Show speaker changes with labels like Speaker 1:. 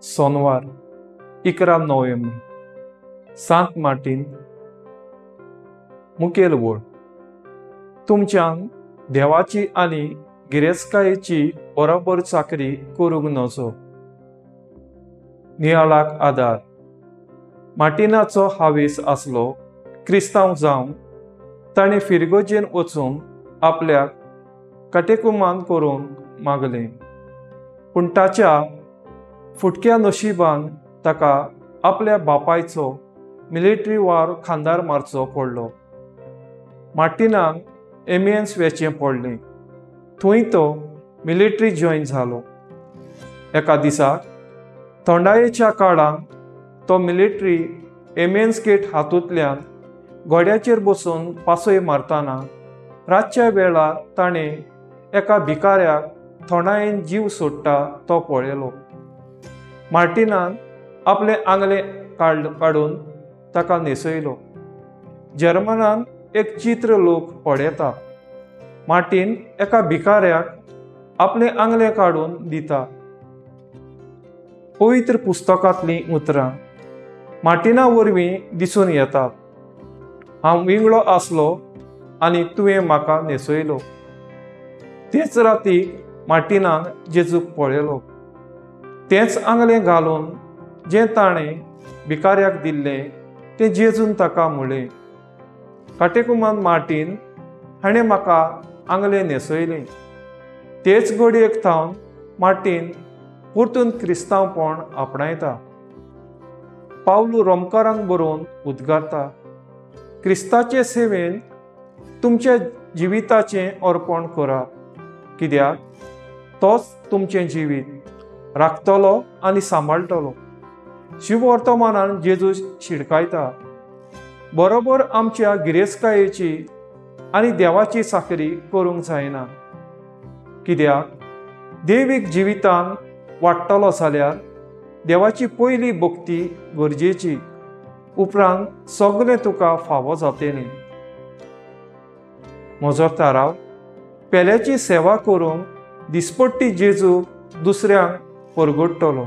Speaker 1: Sonwar 11 November सांत Mortein मुखेल वळ तुमच्यांक देवाची आनी गिरेस्तकायेची बरोबर चाकरी करूंक नजो। नियाळाक आदार मार्टिनाचो हावेस आसलो क्रिस्तांव जावन ताणें फिरगोजेन वचून आपल्याक कटेकुमान करूंक मागलें, पूण ताच्या फुटक्या नशिबान ताका आपल्या बापायचो मिलिटरी वार खांदार मारचो पडलो। मार्टिनाक एमियन्स वचचें पडलें, थंय तो मिलिटरी जॉयन जालो। एका दिसाक थंडायेच्या काळांत तो मिलिटरी एमियन्स गेट हातूंतल्यान घोड्याचेर बसून पासय मारतना रातच्या वेळार ताणें एका भिकाऱ्याक थंडायेन जीव सोडटा तो पळयलो। मार्टिनान आपले आंगले काडून ताका न्हेसयलो। जर्मनान एक चित्र लोक पळयता। मार्टिन एका भिकाऱ्याक आपले आंगले काडून दिता। पवित्र पुस्तकांतलीं उतरां मार्टिना वरवीं दिसून येतात। हांव विंगडो आसलो आनी तुवें म्हाका न्हेसयलो। तेच राती मार्टिनान जेजूक पळयलो। तेंच आंगलें घालून जें ताणें भिकाऱ्याक दिल्लें तें जेजून ताका म्हळें, काटेकुमान मार्टीन, हाणें म्हाका आंगलें न्हेसयलें। तेच घडयेक थावन मार्टीन परतून क्रिस्तांवपण आपणायता। पावलू रोमकारांक बरोवन उद्गारता, क्रिस्ताचे सेवेन तुमच्या जिविताचें अर्पण करात, कित्याक तोच तुमचें जिवीत राखतलो आनी सांबाळटलो। शुभ वर्तमानान जेजू शिडकायता, बरोबर आमच्या गिरेस्तकायेची आनी देवाची चाकरी करूंक जायना, कित्याक दैवीक जिवितान वाडटलो जाल्यार देवाची पयली भक्ती गरजेची, उपरांत सगळें तुका फावो जातलें। म्हजो थाराव पेल्याची सेवा करूंक दिसपट्टी जेजू दुसऱ्यांक परगडटलो।